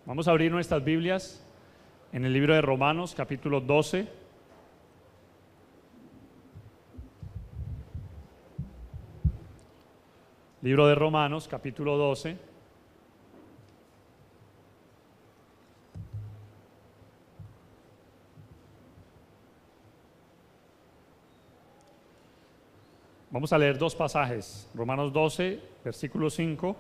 Vamos a abrir nuestras Biblias en el libro de Romanos, capítulo 12. Libro de Romanos, capítulo 12. Vamos a leer dos pasajes. Romanos 12, versículo 5.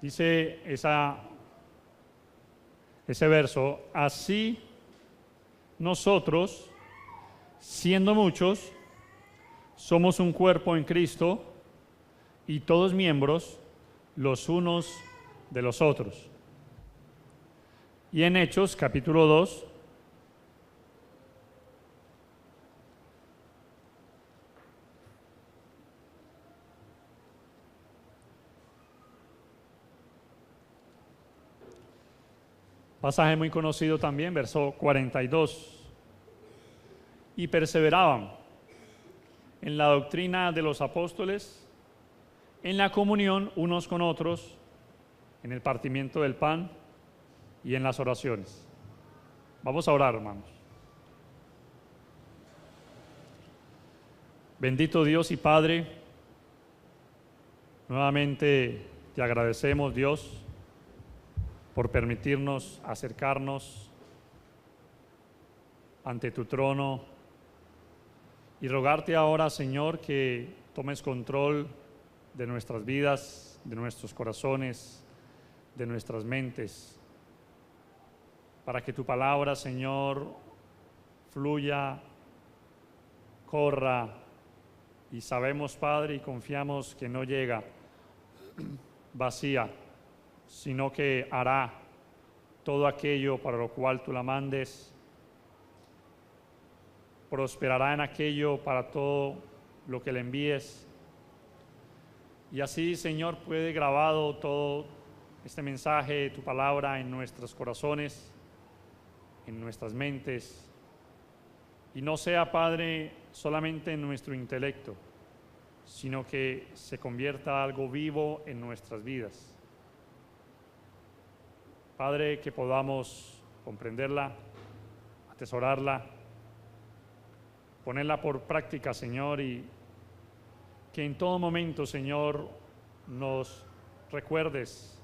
Dice ese verso: así nosotros, siendo muchos, somos un cuerpo en Cristo y todos miembros los unos de los otros. Y en Hechos, capítulo 2, pasaje muy conocido también, verso 42. Y perseveraban en la doctrina de los apóstoles, en la comunión unos con otros, en el partimiento del pan y en las oraciones. Vamos a orar, hermanos. Bendito Dios y Padre, nuevamente te agradecemos, Dios, por permitirnos acercarnos ante tu trono y rogarte ahora, Señor, que tomes control de nuestras vidas, de nuestros corazones, de nuestras mentes, para que tu palabra, Señor, fluya, corra, y sabemos, Padre, y confiamos que no llega vacía, sino que hará todo aquello para lo cual tú la mandes, prosperará en aquello para todo lo que le envíes. Y así, Señor, puede grabado todo este mensaje, tu palabra, en nuestros corazones, en nuestras mentes, y no sea, Padre, solamente en nuestro intelecto, sino que se convierta algo vivo en nuestras vidas. Padre, que podamos comprenderla, atesorarla, ponerla por práctica, Señor, y que en todo momento, Señor, nos recuerdes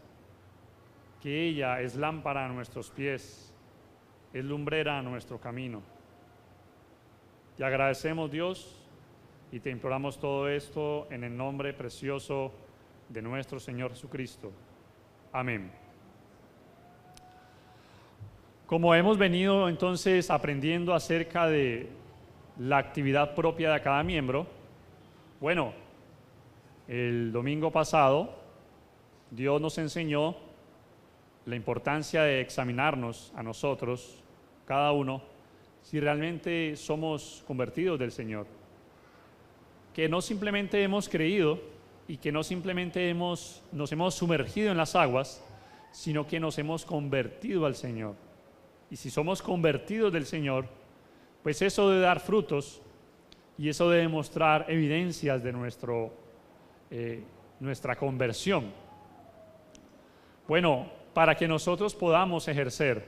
que ella es lámpara a nuestros pies, es lumbrera a nuestro camino. Te agradecemos, Dios, y te imploramos todo esto en el nombre precioso de nuestro Señor Jesucristo. Amén. Como hemos venido entonces aprendiendo acerca de la actividad propia de cada miembro, bueno, el domingo pasado Dios nos enseñó la importancia de examinarnos a nosotros, cada uno, si realmente somos convertidos del Señor, que no simplemente hemos creído y que no simplemente nos hemos sumergido en las aguas, sino que nos hemos convertido al Señor. Y si somos convertidos del Señor, pues eso debe dar frutos y eso debe mostrar evidencias de nuestra conversión. Bueno, para que nosotros podamos ejercer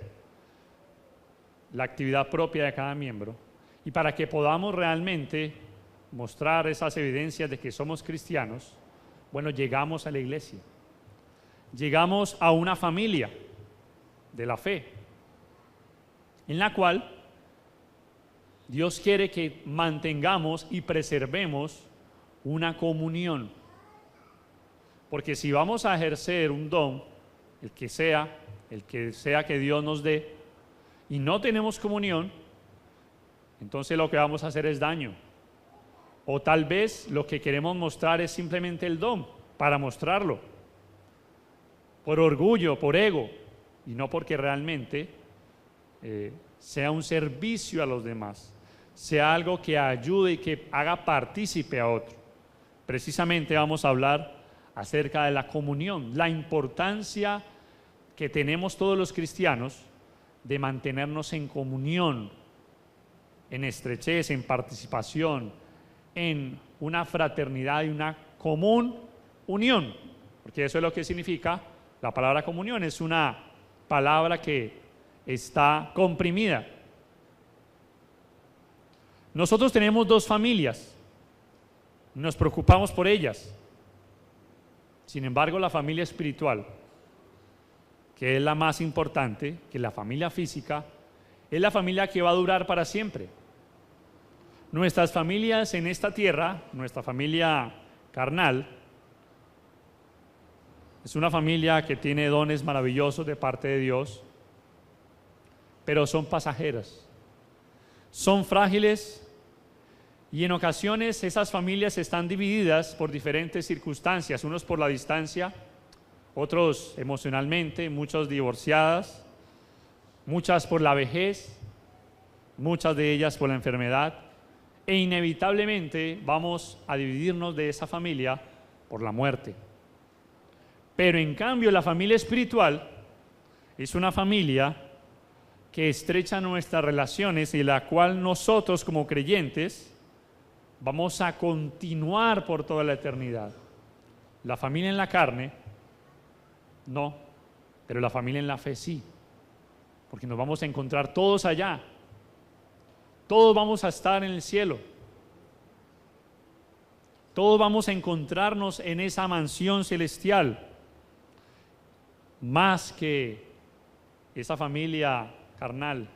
la actividad propia de cada miembro y para que podamos realmente mostrar esas evidencias de que somos cristianos, bueno, llegamos a la iglesia, llegamos a una familia de la fe, en la cual Dios quiere que mantengamos y preservemos una comunión. Porque si vamos a ejercer un don, el que sea que Dios nos dé, y no tenemos comunión, entonces lo que vamos a hacer es daño. O tal vez lo que queremos mostrar es simplemente el don, para mostrarlo, por orgullo, por ego, y no porque realmente sea un servicio a los demás, sea algo que ayude y que haga partícipe a otro. Precisamente vamos a hablar acerca de la comunión, la importancia que tenemos todos los cristianos de mantenernos en comunión en estrechez, en participación, en una fraternidad y una común unión, porque eso es lo que significa la palabra comunión, es una palabra que está comprimida. Nosotros tenemos dos familias, nos preocupamos por ellas. Sin embargo, la familia espiritual, que es la más importante, que la familia física, es la familia que va a durar para siempre. Nuestras familias en esta tierra, nuestra familia carnal, es una familia que tiene dones maravillosos de parte de Dios, pero son pasajeras, son frágiles y en ocasiones esas familias están divididas por diferentes circunstancias, unos por la distancia, otros emocionalmente, muchos divorciadas, muchas por la vejez, muchas de ellas por la enfermedad, e inevitablemente vamos a dividirnos de esa familia por la muerte. Pero en cambio la familia espiritual es una familia que estrecha nuestras relaciones y la cual nosotros como creyentes vamos a continuar por toda la eternidad. La familia en la carne, no, pero la familia en la fe sí, porque nos vamos a encontrar todos allá, todos vamos a estar en el cielo, todos vamos a encontrarnos en esa mansión celestial, más que esa familia carnal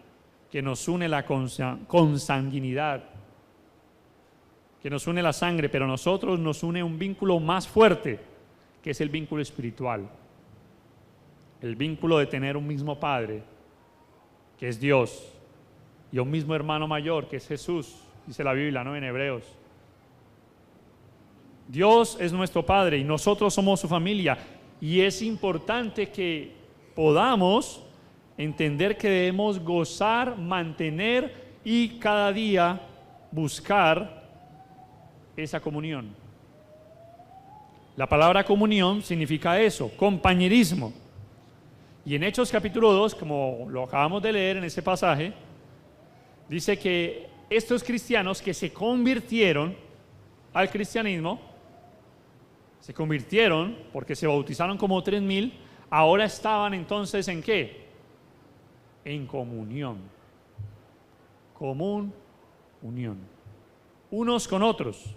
que nos une la consanguinidad, que nos une la sangre, pero a nosotros nos une un vínculo más fuerte, que es el vínculo espiritual, el vínculo de tener un mismo Padre, que es Dios, y un mismo hermano mayor, que es Jesús, dice la Biblia, ¿no?, en Hebreos. Dios es nuestro Padre y nosotros somos su familia, y es importante que podamos entender que debemos gozar, mantener y cada día buscar esa comunión. La palabra comunión significa eso, compañerismo. Y en Hechos capítulo 2, como lo acabamos de leer en ese pasaje, dice que estos cristianos que se convirtieron al cristianismo, se convirtieron porque se bautizaron como 3,000, ahora estaban entonces ¿en qué? En comunión. Común unión. Unos con otros.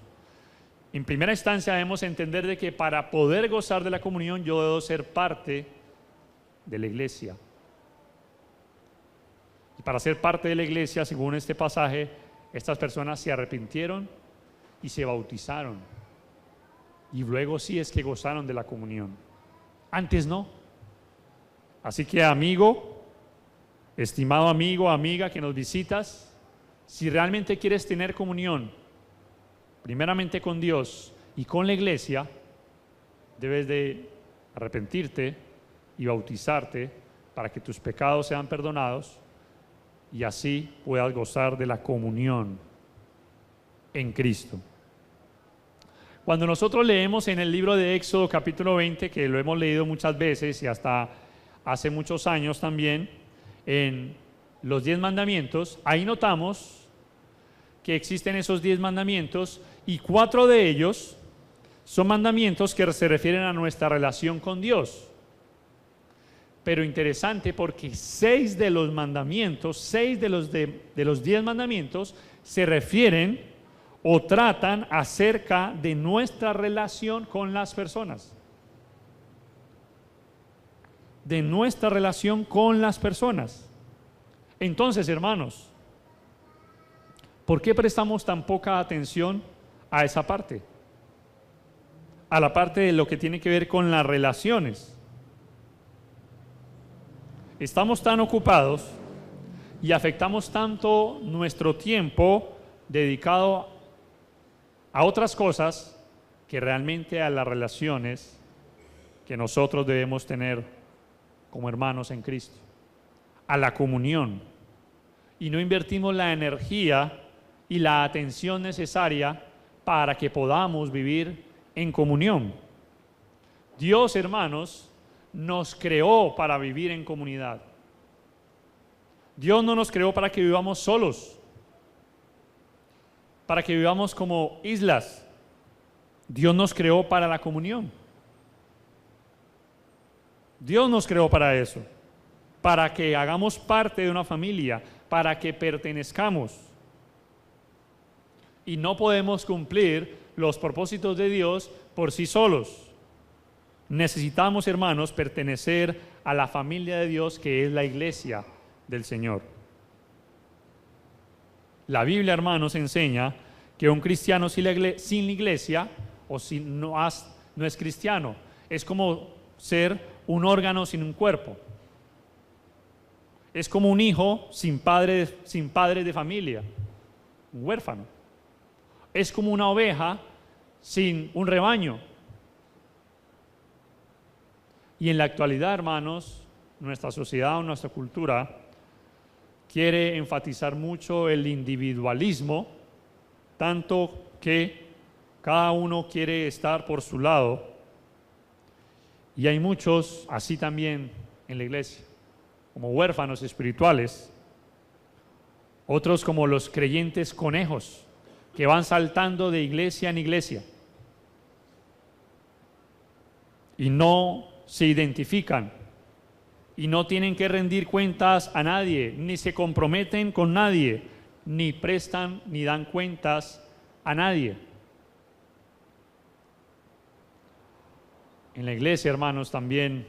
En primera instancia debemos entender de que para poder gozar de la comunión yo debo ser parte de la iglesia. Y para ser parte de la iglesia, según este pasaje, estas personas se arrepintieron y se bautizaron. Y luego sí es que gozaron de la comunión. Antes no. Así que amigo, estimado amigo, amiga que nos visitas, si realmente quieres tener comunión, primeramente con Dios y con la iglesia, debes de arrepentirte y bautizarte para que tus pecados sean perdonados y así puedas gozar de la comunión en Cristo. Cuando nosotros leemos en el libro de Éxodo capítulo 20, que lo hemos leído muchas veces y hasta hace muchos años también, en los 10 mandamientos, ahí notamos que existen esos 10 mandamientos y 4 de ellos son mandamientos que se refieren a nuestra relación con Dios. Pero interesante porque 6 de los mandamientos, 6 de los 10 mandamientos se refieren o tratan acerca de nuestra relación con las personas. De nuestra relación con las personas. Entonces, hermanos, ¿por qué prestamos tan poca atención a esa parte? A la parte de lo que tiene que ver con las relaciones. Estamos tan ocupados y afectamos tanto nuestro tiempo dedicado a otras cosas que realmente a las relaciones que nosotros debemos tener como hermanos en Cristo, a la comunión, y no invertimos la energía y la atención necesaria para que podamos vivir en comunión. Dios, hermanos, nos creó para vivir en comunidad. Dios no nos creó para que vivamos solos. para que vivamos como islas. Dios nos creó para la comunión. Dios nos creó para eso, para que hagamos parte de una familia, para que pertenezcamos. Y no podemos cumplir los propósitos de Dios por sí solos. Necesitamos, hermanos, pertenecer a la familia de Dios, que es la iglesia del Señor. La Biblia, hermanos, enseña que un cristiano sin la iglesia o no es cristiano. Es como ser un órgano sin un cuerpo. Es como un hijo sin padre de familia, un huérfano. Es como una oveja sin un rebaño. Y en la actualidad, hermanos, nuestra sociedad, nuestra cultura quiere enfatizar mucho el individualismo, tanto que cada uno quiere estar por su lado. Y hay muchos así también en la iglesia, como huérfanos espirituales. Otros como los creyentes conejos, que van saltando de iglesia en iglesia y no se identifican y no tienen que rendir cuentas a nadie, ni se comprometen con nadie, ni prestan ni dan cuentas a nadie. En la iglesia, hermanos, también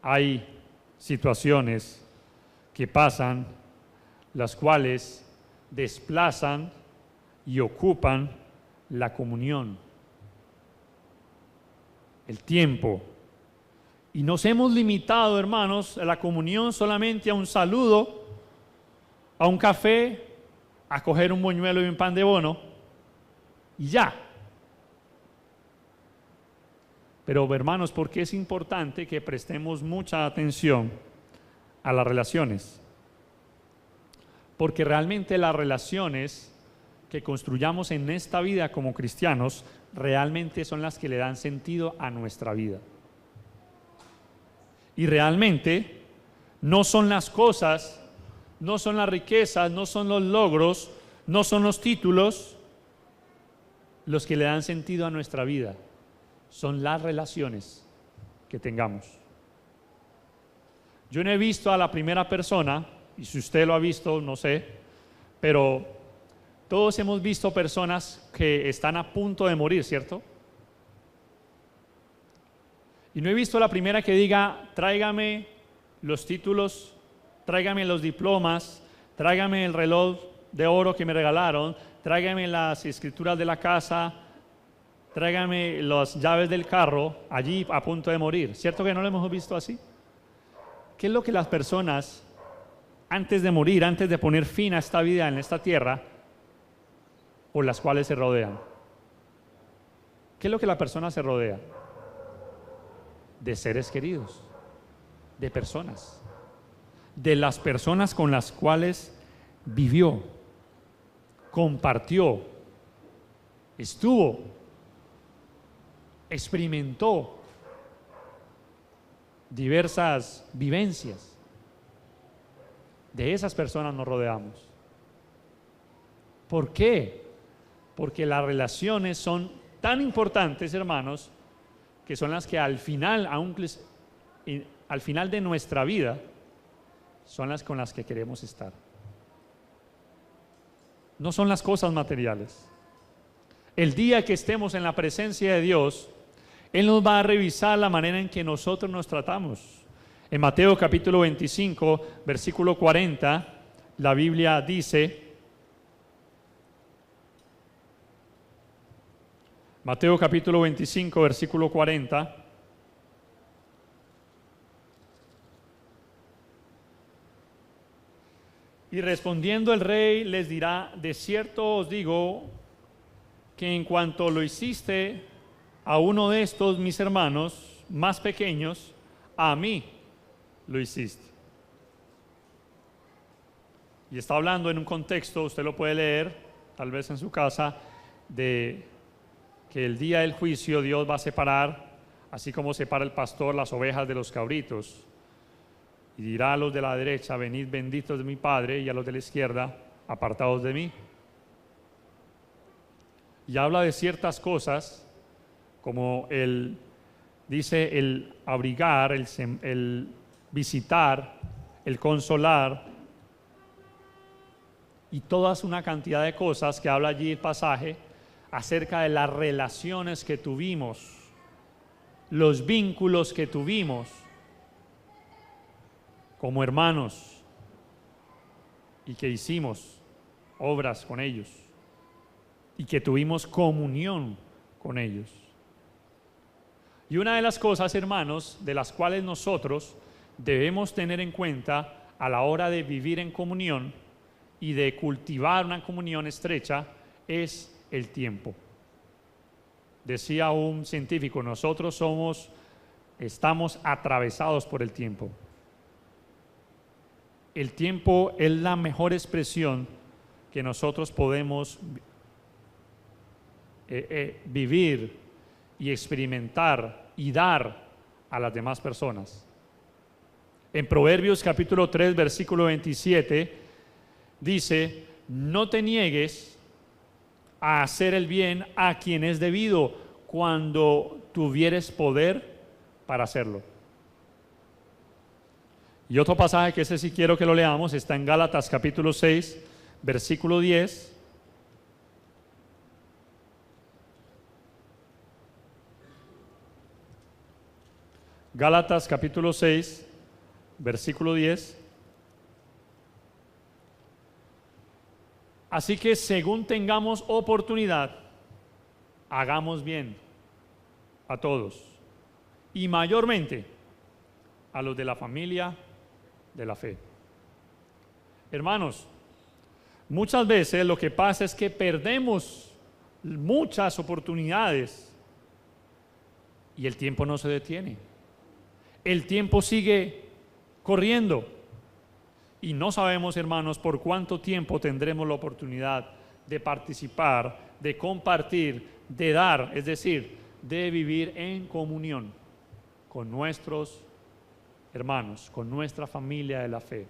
hay situaciones que pasan, las cuales desplazan y ocupan la comunión, el tiempo. Y nos hemos limitado, hermanos, a la comunión solamente a un saludo, a un café, a coger un buñuelo y un pan de bono, y ya. Pero, hermanos, ¿por qué es importante que prestemos mucha atención a las relaciones? Porque realmente las relaciones que construyamos en esta vida como cristianos realmente son las que le dan sentido a nuestra vida. Y realmente no son las cosas, no son las riquezas, no son los logros, no son los títulos los que le dan sentido a nuestra vida. Son las relaciones que tengamos. Yo no he visto a la primera persona, y si usted lo ha visto, no sé, pero todos hemos visto personas que están a punto de morir, ¿cierto? Y no he visto a la primera que diga, tráigame los títulos, tráigame los diplomas, tráigame el reloj de oro que me regalaron, tráigame las escrituras de la casa, tráigame las llaves del carro, allí a punto de morir. ¿Cierto que no lo hemos visto así? ¿Qué es lo que las personas, antes de morir, antes de poner fin a esta vida en esta tierra, por las cuales se rodean? ¿Qué es lo que la persona se rodea? De seres queridos, de personas, de las personas con las cuales vivió, compartió, estuvo, experimentó diversas vivencias. De esas personas nos rodeamos. ¿Por qué? Porque las relaciones son tan importantes, hermanos, que son las que al final de nuestra vida, son las con las que queremos estar. No son las cosas materiales. El día que estemos en la presencia de Dios, Él nos va a revisar la manera en que nosotros nos tratamos. En Mateo capítulo 25, versículo 40, la Biblia dice, Mateo capítulo 25, versículo 40, y respondiendo el rey les dirá, de cierto os digo, que en cuanto lo hiciste a uno de estos mis hermanos más pequeños, a mí lo hiciste. Y está hablando en un contexto, usted lo puede leer, tal vez en su casa, de que el día del juicio Dios va a separar, así como separa el pastor las ovejas de los cabritos, y dirá a los de la derecha, venid benditos de mi Padre, y a los de la izquierda, apartados de mí. y habla de ciertas cosas, como dice el abrigar, el visitar, el consolar, y toda una cantidad de cosas que habla allí el pasaje acerca de las relaciones que tuvimos, los vínculos que tuvimos como hermanos y que hicimos obras con ellos y que tuvimos comunión con ellos. Y una de las cosas, hermanos, de las cuales nosotros debemos tener en cuenta a la hora de vivir en comunión y de cultivar una comunión estrecha es el tiempo. Decía un científico, nosotros estamos atravesados por el tiempo. El tiempo es la mejor expresión que nosotros podemos vivir y experimentar y dar a las demás personas. En Proverbios capítulo 3, versículo 27, dice, no te niegues a hacer el bien a quien es debido cuando tuvieres poder para hacerlo. Y otro pasaje que ese sí quiero que lo leamos está en Gálatas capítulo 6, versículo 10. Gálatas capítulo 6, versículo 10. Así que según tengamos oportunidad, hagamos bien a todos, y mayormente a los de la familia de la fe. Hermanos, muchas veces lo que pasa es que perdemos muchas oportunidades y el tiempo no se detiene. El tiempo sigue corriendo y no sabemos, hermanos, por cuánto tiempo tendremos la oportunidad de participar, de compartir, de dar, es decir, de vivir en comunión con nuestros hermanos, con nuestra familia de la fe,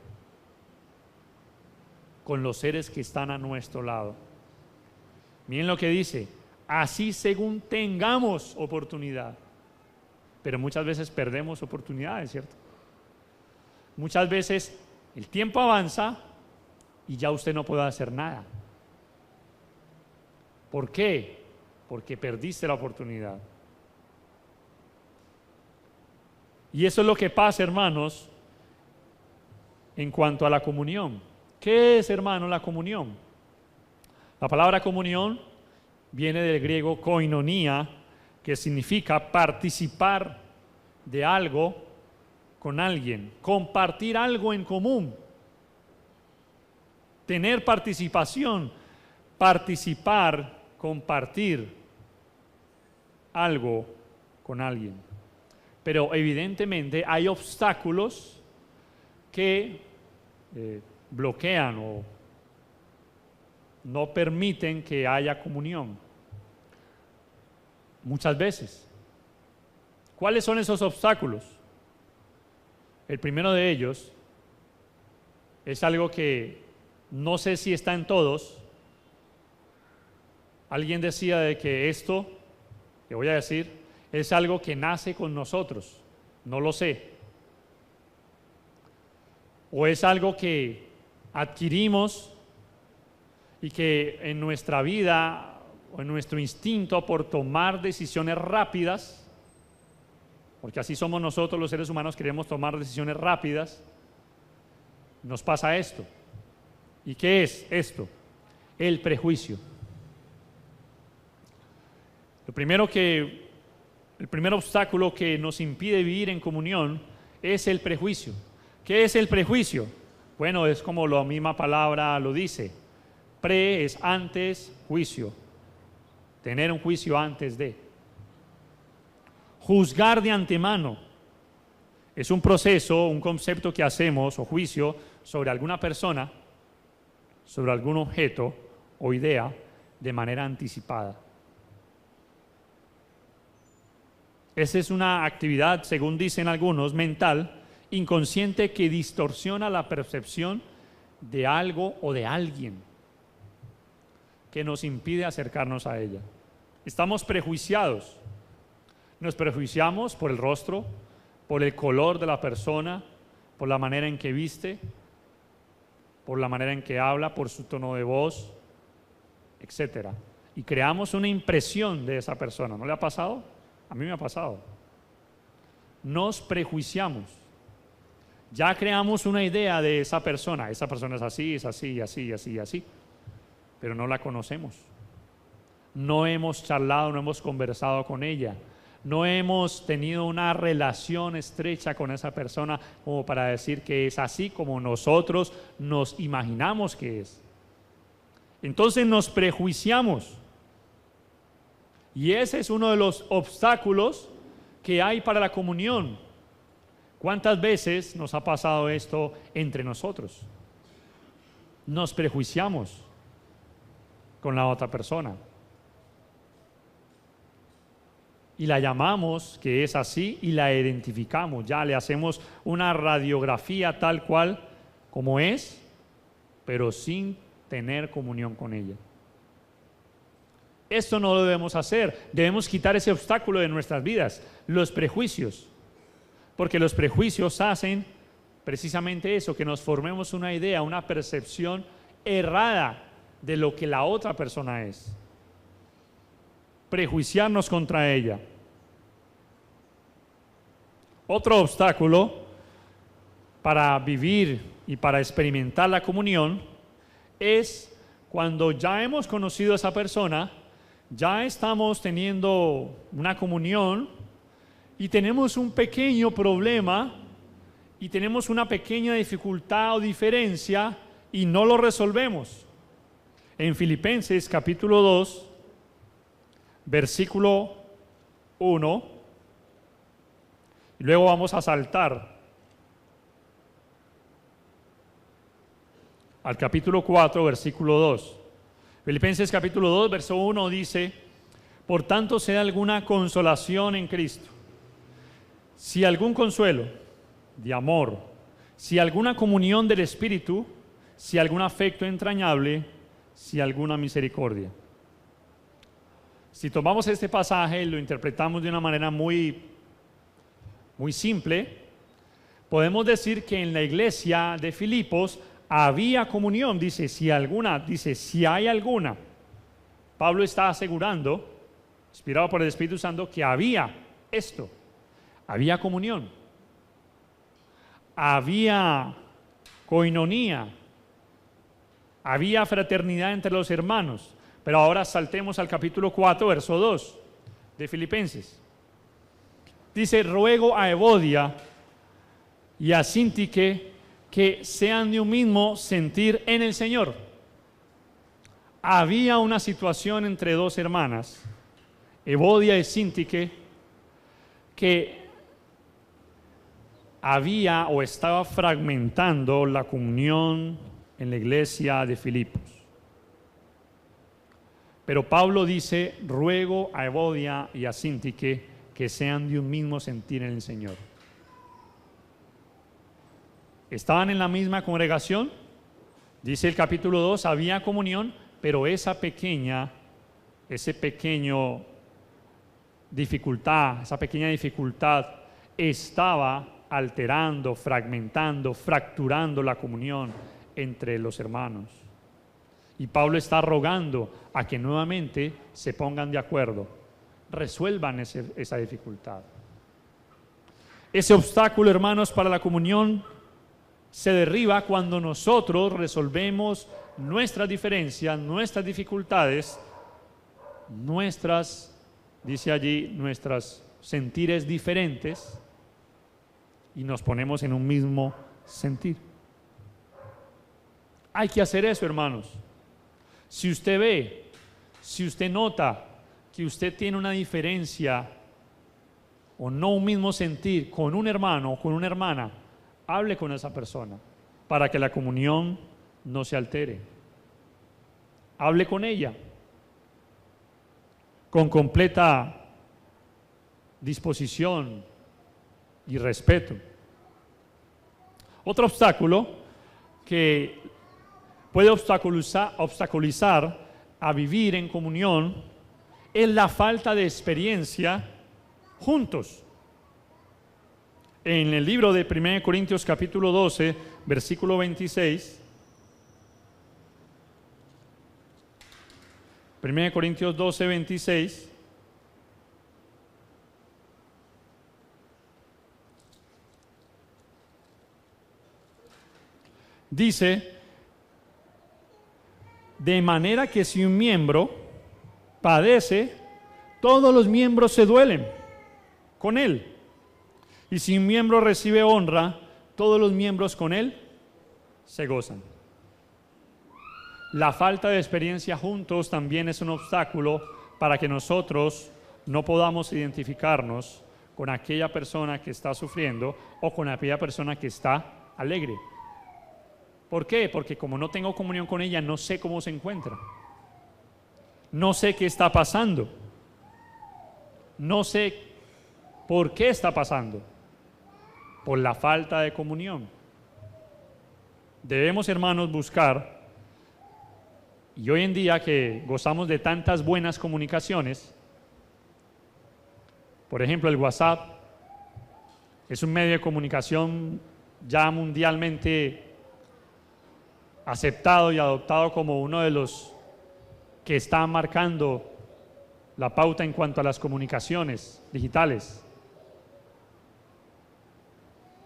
con los seres que están a nuestro lado. Miren lo que dice, así según tengamos oportunidad. Pero muchas veces perdemos oportunidades, ¿cierto? Muchas veces el tiempo avanza y ya usted no puede hacer nada. ¿Por qué? Porque perdiste la oportunidad. Y eso es lo que pasa, hermanos, en cuanto a la comunión. ¿Qué es, hermano, la comunión? La palabra comunión viene del griego koinonia, que significa participar de algo con alguien, compartir algo en común, tener participación, participar, compartir algo con alguien. Pero evidentemente hay obstáculos que bloquean o no permiten que haya comunión. Muchas veces. ¿Cuáles son esos obstáculos? El primero de ellos es algo que no sé si está en todos. Alguien decía de que esto, que voy a decir, es algo que nace con nosotros. No lo sé. O es algo que adquirimos y que en nuestra vida o en nuestro instinto por tomar decisiones rápidas, porque así somos nosotros los seres humanos, queremos tomar decisiones rápidas, nos pasa esto. ¿Y qué es esto? El prejuicio. El primer obstáculo que nos impide vivir en comunión es el prejuicio. ¿Qué es el prejuicio? Bueno, es como la misma palabra lo dice. Pre es antes, juicio. Tener un juicio antes de. Juzgar de antemano es un proceso, un concepto que hacemos o juicio sobre alguna persona, sobre algún objeto o idea de manera anticipada. Esa es una actividad, según dicen algunos, mental, inconsciente que distorsiona la percepción de algo o de alguien, que nos impide acercarnos a ella. Estamos prejuiciados. Nos prejuiciamos por el rostro, por el color de la persona, por la manera en que viste, por la manera en que habla, por su tono de voz, etc. Y creamos una impresión de esa persona. ¿No le ha pasado? A mí me ha pasado. Nos prejuiciamos. Ya creamos una idea de esa persona. Esa persona es así, así, así. Pero no la conocemos. No hemos charlado, no hemos conversado con ella. No hemos tenido una relación estrecha con esa persona como para decir que es así como nosotros nos imaginamos que es. Entonces nos prejuiciamos. Y ese es uno de los obstáculos que hay para la comunión. ¿Cuántas veces nos ha pasado esto entre nosotros? Nos prejuiciamos con la otra persona. Y la llamamos que es así y la identificamos, ya le hacemos una radiografía tal cual como es, pero sin tener comunión con ella. Esto no lo debemos hacer, debemos quitar ese obstáculo de nuestras vidas, los prejuicios, porque los prejuicios hacen precisamente eso, que nos formemos una idea, una percepción errada de lo que la otra persona es. Prejuiciarnos contra ella. Otro obstáculo para vivir y para experimentar la comunión es cuando ya hemos conocido a esa persona, ya estamos teniendo una comunión y tenemos un pequeño problema y tenemos una pequeña dificultad o diferencia y no lo resolvemos. En Filipenses capítulo 2, versículo 1, y luego vamos a saltar al capítulo 4, versículo 2. Filipenses capítulo 2, verso 1 dice: por tanto, sea alguna consolación en Cristo, si algún consuelo de amor, si alguna comunión del Espíritu, si algún afecto entrañable, si alguna misericordia. Si tomamos este pasaje y lo interpretamos de una manera muy simple, podemos decir que en la iglesia de Filipos había comunión. Dice, si hay alguna. Pablo está asegurando, inspirado por el Espíritu Santo, que había esto. Había comunión. Había coinonía. Había fraternidad entre los hermanos. Pero ahora saltemos al capítulo 4, verso 2 de Filipenses. Dice, ruego a Evodia y a Síntique que sean de un mismo sentir en el Señor. Había una situación entre dos hermanas, Evodia y Síntique, que había o estaba fragmentando la comunión en la iglesia de Filipos. Pero Pablo dice, ruego a Evodia y a Síntique que sean de un mismo sentir en el Señor. ¿Estaban en la misma congregación? Dice el capítulo 2, había comunión, pero esa pequeña dificultad estaba alterando, fragmentando, fracturando la comunión entre los hermanos. Y Pablo está rogando a que nuevamente se pongan de acuerdo, resuelvan esa dificultad. Ese obstáculo, hermanos, para la comunión se derriba cuando nosotros resolvemos nuestras diferencias, nuestras dificultades, dice allí, nuestros sentires diferentes, y nos ponemos en un mismo sentir. Hay que hacer eso, hermanos. Si usted nota que usted tiene una diferencia o no un mismo sentir con un hermano o con una hermana, hable con esa persona para que la comunión no se altere. Hable con ella con completa disposición y respeto. Otro obstáculo que puede obstaculizar a vivir en comunión es la falta de experiencia juntos. En el libro de 1 Corintios capítulo 12, versículo 26, 1 Corintios 12, 26, dice: de manera que si un miembro padece, todos los miembros se duelen con él. Y si un miembro recibe honra, todos los miembros con él se gozan. La falta de experiencia juntos también es un obstáculo para que nosotros no podamos identificarnos con aquella persona que está sufriendo o con aquella persona que está alegre. ¿Por qué? Porque como no tengo comunión con ella, no sé cómo se encuentra. No sé qué está pasando. No sé por qué está pasando. Por la falta de comunión. Debemos, hermanos, buscar, y hoy en día que gozamos de tantas buenas comunicaciones, por ejemplo, el WhatsApp es un medio de comunicación ya mundialmente aceptado y adoptado como uno de los que está marcando la pauta en cuanto a las comunicaciones digitales.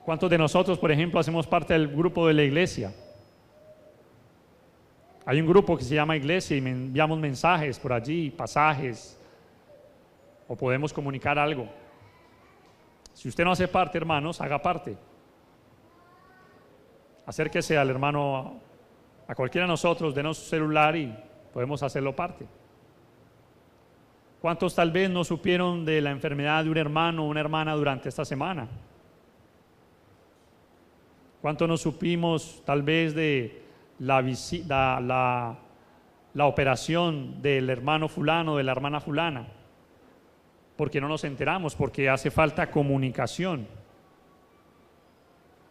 ¿Cuántos de nosotros, por ejemplo, hacemos parte del grupo de la iglesia? Hay un grupo que se llama Iglesia y enviamos mensajes por allí, pasajes, o podemos comunicar algo. Si usted no hace parte, hermanos, haga parte. Acérquese al hermano, a cualquiera de nosotros, denos su celular y podemos hacerlo parte. ¿Cuántos tal vez no supieron de la enfermedad de un hermano o una hermana durante esta semana? ¿Cuántos no supimos tal vez de la operación del hermano fulano, de la hermana fulana? Porque no nos enteramos, porque hace falta comunicación,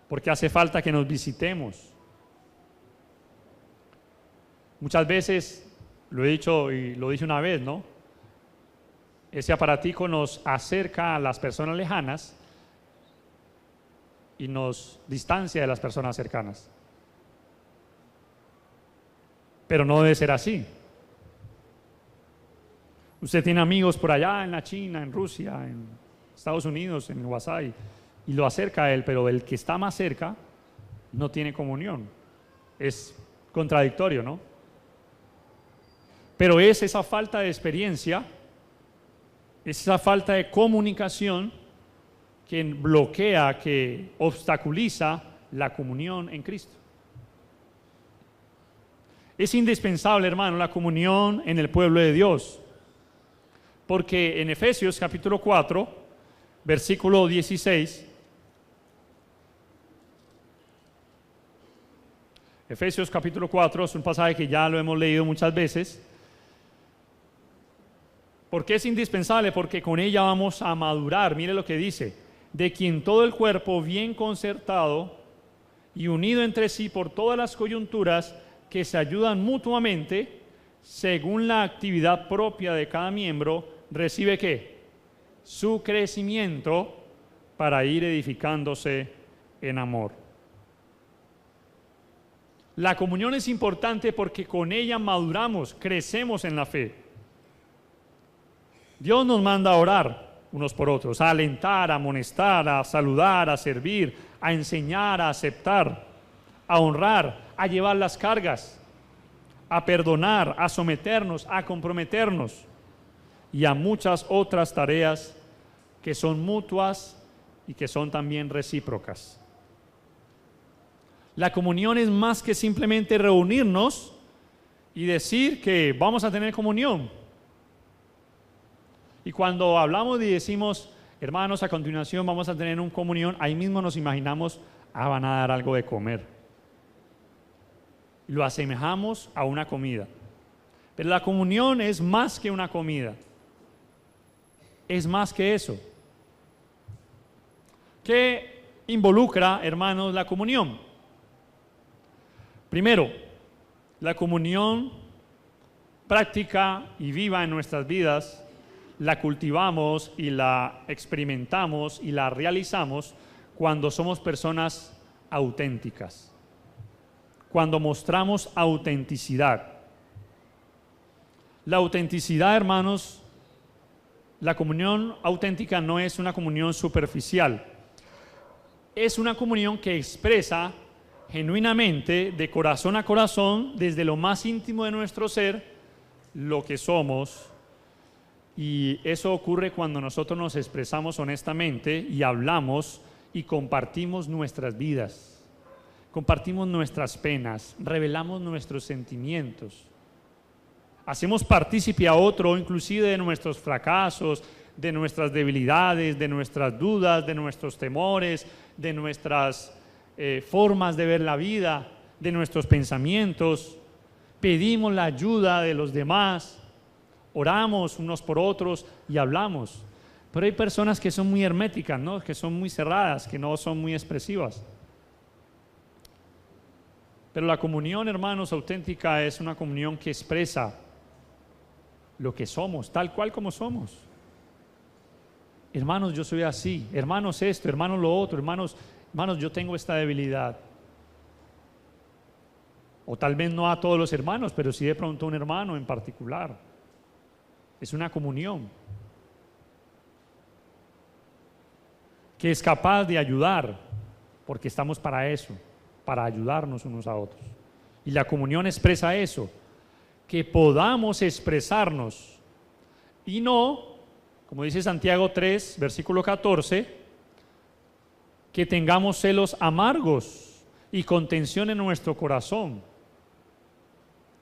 porque hace falta que nos visitemos. Muchas veces, lo he dicho y lo dije una vez, ¿no? Ese aparatico nos acerca a las personas lejanas y nos distancia de las personas cercanas. Pero no debe ser así. Usted tiene amigos por allá en la China, en Rusia, en Estados Unidos, en WhatsApp, y lo acerca a él, pero el que está más cerca no tiene comunión. Es contradictorio, ¿no? Pero es esa falta de experiencia, es esa falta de comunicación que bloquea, que obstaculiza la comunión en Cristo. Es indispensable, hermano, la comunión en el pueblo de Dios. Porque en Efesios capítulo 4, versículo 16, Efesios capítulo 4 es un pasaje que ya lo hemos leído muchas veces. ¿Por qué es indispensable? Porque con ella vamos a madurar. Mire lo que dice: de quien todo el cuerpo bien concertado y unido entre sí por todas las coyunturas que se ayudan mutuamente, según la actividad propia de cada miembro, recibe ¿qué? Su crecimiento para ir edificándose en amor. La comunión es importante porque con ella maduramos, crecemos en la fe. Dios nos manda a orar unos por otros, a alentar, a amonestar, a saludar, a servir, a enseñar, a aceptar, a honrar, a llevar las cargas, a perdonar, a someternos, a comprometernos y a muchas otras tareas que son mutuas y que son también recíprocas. La comunión es más que simplemente reunirnos y decir que vamos a tener comunión. Y cuando hablamos y decimos, hermanos, a continuación vamos a tener una comunión, ahí mismo nos imaginamos, van a dar algo de comer. Lo asemejamos a una comida. Pero la comunión es más que una comida. Es más que eso. ¿Qué involucra, hermanos, la comunión? Primero, la comunión práctica y viva en nuestras vidas, la cultivamos y la experimentamos y la realizamos cuando somos personas auténticas, cuando mostramos autenticidad. La autenticidad, hermanos, la comunión auténtica no es una comunión superficial, es una comunión que expresa genuinamente, de corazón a corazón, desde lo más íntimo de nuestro ser, lo que somos. Y eso ocurre cuando nosotros nos expresamos honestamente y hablamos y compartimos nuestras vidas, compartimos nuestras penas, revelamos nuestros sentimientos, hacemos partícipe a otro inclusive de nuestros fracasos, de nuestras debilidades, de nuestras dudas, de nuestros temores, de nuestras formas de ver la vida, de nuestros pensamientos. Pedimos la ayuda de los demás, oramos unos por otros y hablamos. Pero hay personas que son muy herméticas, ¿no? Que son muy cerradas, que no son muy expresivas. Pero la comunión, hermanos, auténtica es una comunión que expresa lo que somos, tal cual como somos. Hermanos, yo soy así. Hermanos, esto, hermanos, lo otro. Hermanos, yo tengo esta debilidad. O tal vez no a todos los hermanos, pero sí de pronto a un hermano en particular. Es una comunión que es capaz de ayudar, porque estamos para eso, para ayudarnos unos a otros. Y la comunión expresa eso, que podamos expresarnos y no, como dice Santiago 3, versículo 14, que tengamos celos amargos y contención en nuestro corazón.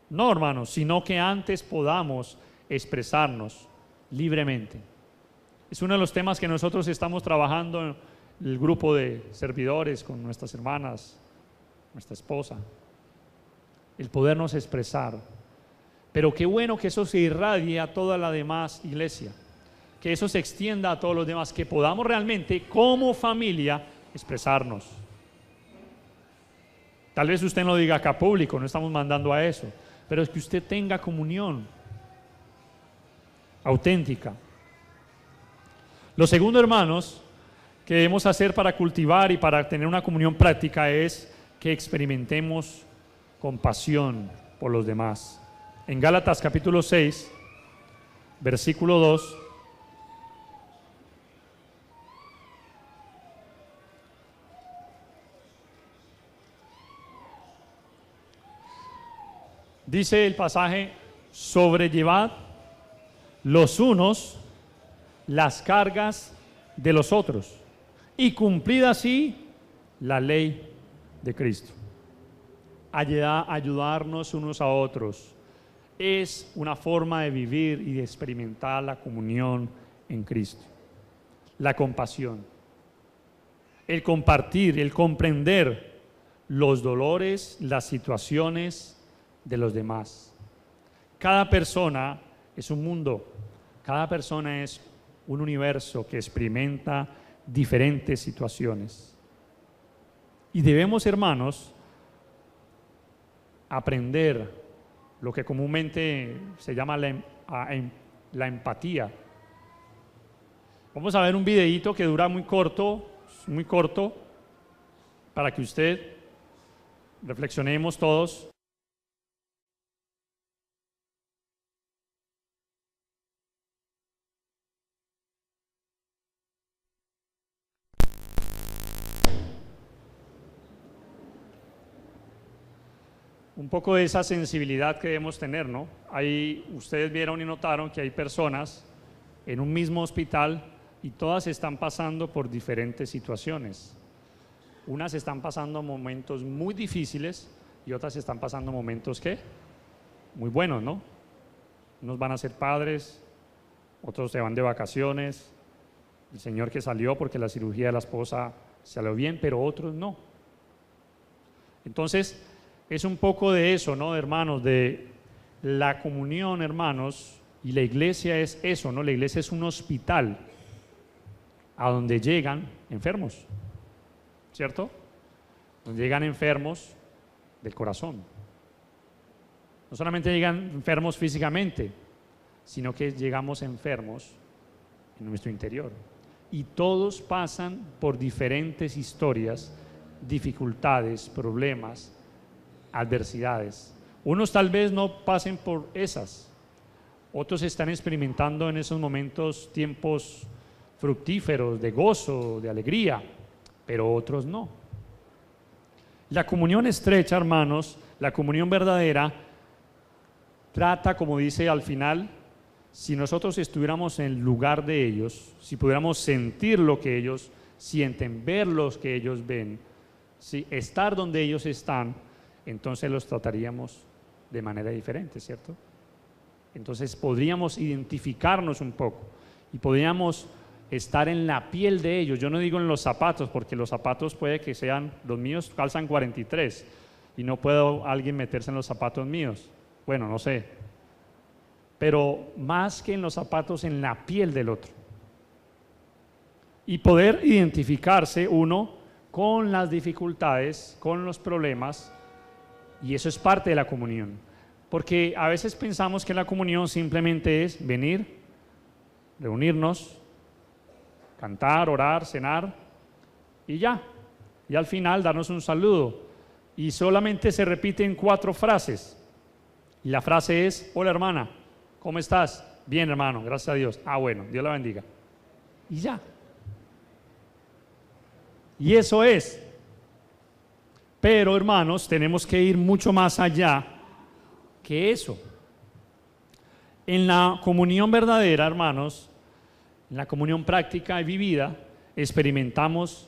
No, hermanos, sino que antes podamos expresarnos libremente. Es uno de los temas que nosotros estamos trabajando en el grupo de servidores con nuestras hermanas, nuestra esposa, el podernos expresar. Pero qué bueno que eso se irradie a toda la demás iglesia, que eso se extienda a todos los demás, que podamos realmente como familia expresarnos. Tal vez usted no lo diga acá público, no estamos mandando a eso, pero es que usted tenga comunión auténtica. Lo segundo, hermanos, que debemos hacer para cultivar y para tener una comunión práctica es que experimentemos compasión por los demás. En Gálatas capítulo 6, versículo 2, dice el pasaje: sobrellevad los unos las cargas de los otros y cumplid así la ley de Cristo. Ayudarnos unos a otros es una forma de vivir y de experimentar la comunión en Cristo. La compasión, el compartir, el comprender los dolores, las situaciones de los demás. Cada persona es un mundo, cada persona es un universo que experimenta diferentes situaciones. Y debemos, hermanos, aprender lo que comúnmente se llama la empatía. Vamos a ver un videíto que dura muy corto, para que usted reflexionemos todos. Un poco de esa sensibilidad que debemos tener, ¿no? Ustedes vieron y notaron que hay personas en un mismo hospital y todas están pasando por diferentes situaciones. Unas están pasando momentos muy difíciles y otras están pasando momentos, ¿qué? Muy buenos, ¿no? Unos van a ser padres, otros se van de vacaciones, el señor que salió porque la cirugía de la esposa salió bien, pero otros no. Entonces, es un poco de eso, ¿no, hermanos? De la comunión, hermanos, y la iglesia es eso, ¿no? La iglesia es un hospital a donde llegan enfermos, ¿cierto? Donde llegan enfermos del corazón. No solamente llegan enfermos físicamente, sino que llegamos enfermos en nuestro interior. Y todos pasan por diferentes historias, dificultades, problemas, adversidades. Unos tal vez no pasen por esas, otros están experimentando en esos momentos tiempos fructíferos, de gozo, de alegría, pero otros no. La comunión estrecha, hermanos, la comunión verdadera, trata, como dice al final, si nosotros estuviéramos en el lugar de ellos, si pudiéramos sentir lo que ellos sienten, ver lo que ellos ven, si estar donde ellos están, entonces los trataríamos de manera diferente, ¿cierto? Entonces podríamos identificarnos un poco y podríamos estar en la piel de ellos. Yo no digo en los zapatos, porque los zapatos puede que sean, los míos calzan 43 y no puedo alguien meterse en los zapatos míos. Bueno, no sé. Pero más que en los zapatos, en la piel del otro. Y poder identificarse uno con las dificultades, con los problemas, y eso es parte de la comunión. Porque a veces pensamos que la comunión simplemente es venir, reunirnos, cantar, orar, cenar y ya. Y al final darnos un saludo. Y solamente se repiten 4 frases. Y la frase es: hola hermana, ¿cómo estás? Bien hermano, gracias a Dios. Ah bueno, Dios la bendiga. Y ya. Y eso es. Pero hermanos, tenemos que ir mucho más allá que eso. En la comunión verdadera, hermanos, en la comunión práctica y vivida, experimentamos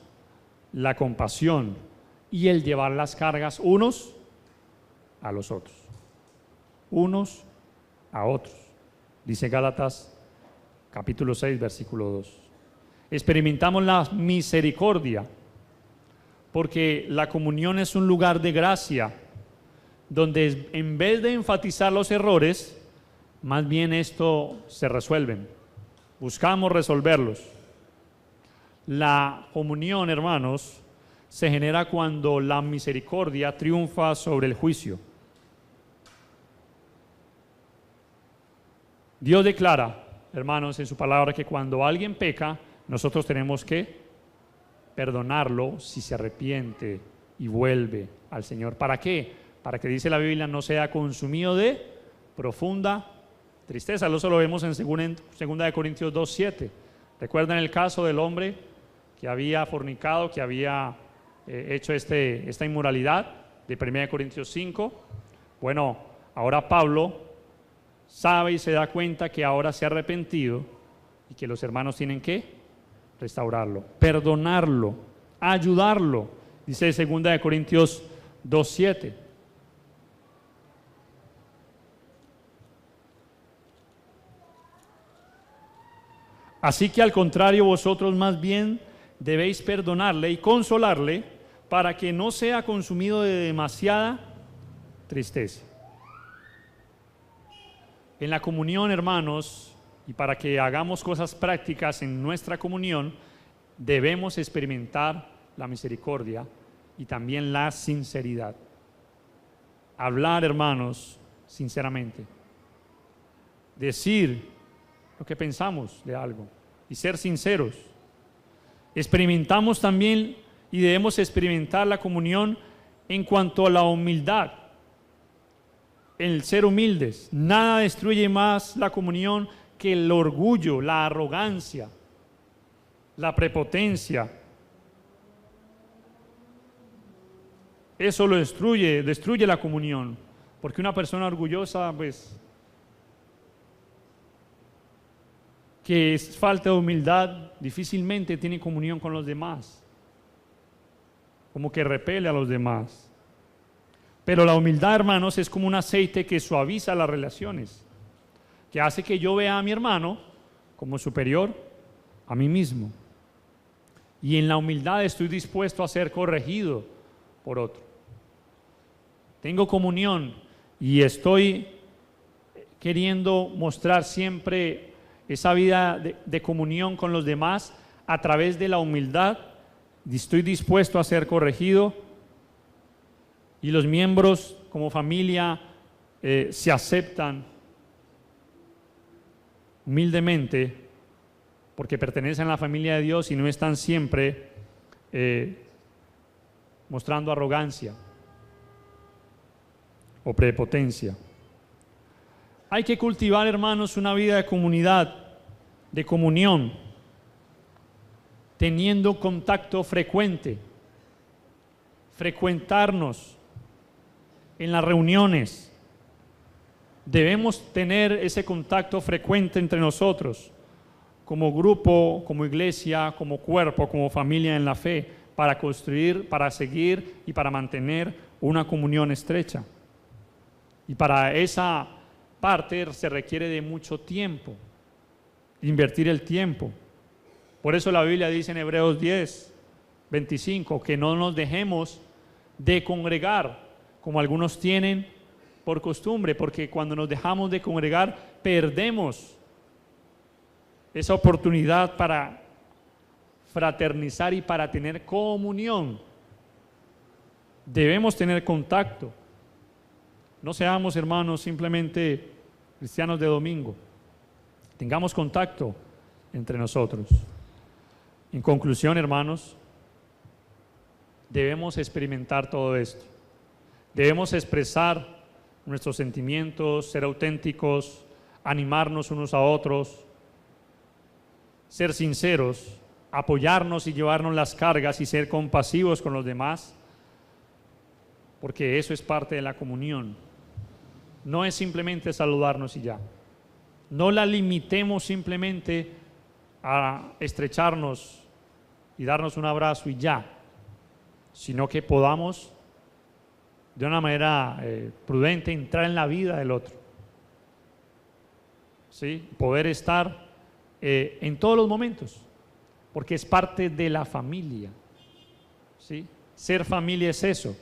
la compasión y el llevar las cargas unos a los otros. Unos a otros. Dice Gálatas capítulo 6, versículo 2. Experimentamos la misericordia, porque la comunión es un lugar de gracia, donde en vez de enfatizar los errores, más bien esto se resuelven. Buscamos resolverlos. La comunión, hermanos, se genera cuando la misericordia triunfa sobre el juicio. Dios declara, hermanos, en su palabra que cuando alguien peca, nosotros tenemos que perdonarlo si se arrepiente y vuelve al Señor. ¿Para qué? Para que, dice la Biblia, no sea consumido de profunda tristeza. Eso lo vemos en 2 Corintios 2:7. ¿Recuerdan el caso del hombre que había fornicado, que había hecho esta inmoralidad de 1 Corintios 5? Bueno, ahora Pablo sabe y se da cuenta que ahora se ha arrepentido y que los hermanos tienen que restaurarlo, perdonarlo, ayudarlo. Dice 2 Corintios 2:7. Así que al contrario, vosotros más bien debéis perdonarle y consolarle para que no sea consumido de demasiada tristeza. En la comunión, hermanos, y para que hagamos cosas prácticas en nuestra comunión, debemos experimentar la misericordia y también la sinceridad. Hablar, hermanos, sinceramente. Decir lo que pensamos de algo y ser sinceros. Experimentamos también y debemos experimentar la comunión en cuanto a la humildad. El ser humildes. Nada destruye más la comunión que el orgullo, la arrogancia, la prepotencia. Eso lo destruye la comunión, porque una persona orgullosa, pues, que es falta de humildad, difícilmente tiene comunión con los demás, como que repele a los demás. Pero la humildad, hermanos, es como un aceite que suaviza las relaciones, que hace que yo vea a mi hermano como superior a mí mismo. Y en la humildad estoy dispuesto a ser corregido por otro. Tengo comunión y estoy queriendo mostrar siempre esa vida de comunión con los demás a través de la humildad. Estoy dispuesto a ser corregido y los miembros como familia se aceptan humildemente porque pertenecen a la familia de Dios y no están siempre mostrando arrogancia o prepotencia. Hay que cultivar, hermanos, una vida de comunidad, de comunión, teniendo contacto frecuente, frecuentarnos en las reuniones. Debemos tener ese contacto frecuente entre nosotros, como grupo, como iglesia, como cuerpo, como familia en la fe, para construir, para seguir y para mantener una comunión estrecha. Y para esa parte se requiere de mucho tiempo, invertir el tiempo. Por eso la Biblia dice en Hebreos 10, 25, que no nos dejemos de congregar, como algunos tienen por costumbre, porque cuando nos dejamos de congregar, perdemos esa oportunidad para fraternizar y para tener comunión. Debemos tener contacto. No seamos, hermanos, simplemente cristianos de domingo. Tengamos contacto entre nosotros. En conclusión, hermanos, debemos experimentar todo esto. Debemos expresar nuestros sentimientos, ser auténticos, animarnos unos a otros, ser sinceros, apoyarnos y llevarnos las cargas y ser compasivos con los demás, porque eso es parte de la comunión. No es simplemente saludarnos y ya. No la limitemos simplemente a estrecharnos y darnos un abrazo y ya, sino que podamos de una manera prudente entrar en la vida del otro, ¿sí? Poder estar en todos los momentos, porque es parte de la familia, ¿sí? Ser familia es eso,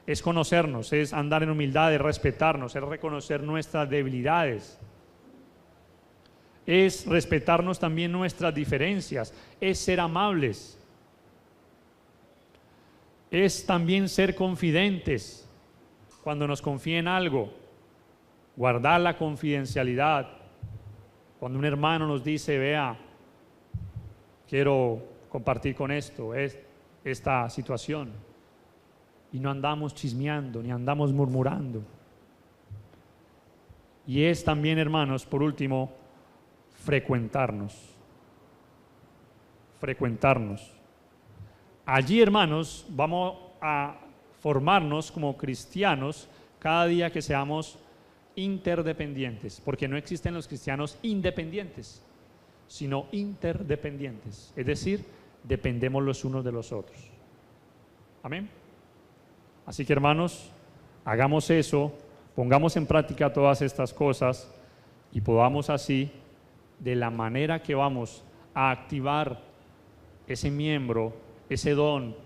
es conocernos, es andar en humildad, es respetarnos, es reconocer nuestras debilidades, es respetarnos también nuestras diferencias, es ser amables, es también ser confidentes cuando nos confíen algo, guardar la confidencialidad. Cuando un hermano nos dice, vea, quiero compartir con esta situación, y no andamos chismeando, ni andamos murmurando. Y es también, hermanos, por último, frecuentarnos. Allí, hermanos, vamos a formarnos como cristianos cada día que seamos interdependientes, porque no existen los cristianos independientes, sino interdependientes, es decir, dependemos los unos de los otros. Amén. Así que, hermanos, hagamos eso, pongamos en práctica todas estas cosas y podamos así, de la manera que vamos a activar ese miembro, ese don,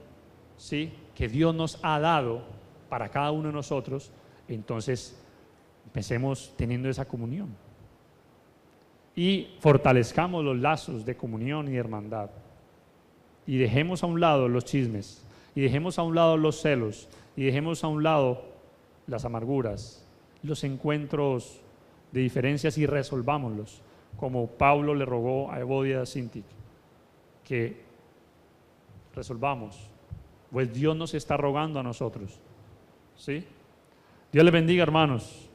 ¿sí?, que Dios nos ha dado para cada uno de nosotros, entonces empecemos teniendo esa comunión y fortalezcamos los lazos de comunión y de hermandad y dejemos a un lado los chismes y dejemos a un lado los celos y dejemos a un lado las amarguras, los encuentros de diferencias y resolvámoslos, como Pablo le rogó a Evodia y a Sintic, que resolvamos, pues Dios nos está rogando a nosotros, ¿sí? Dios les bendiga, hermanos.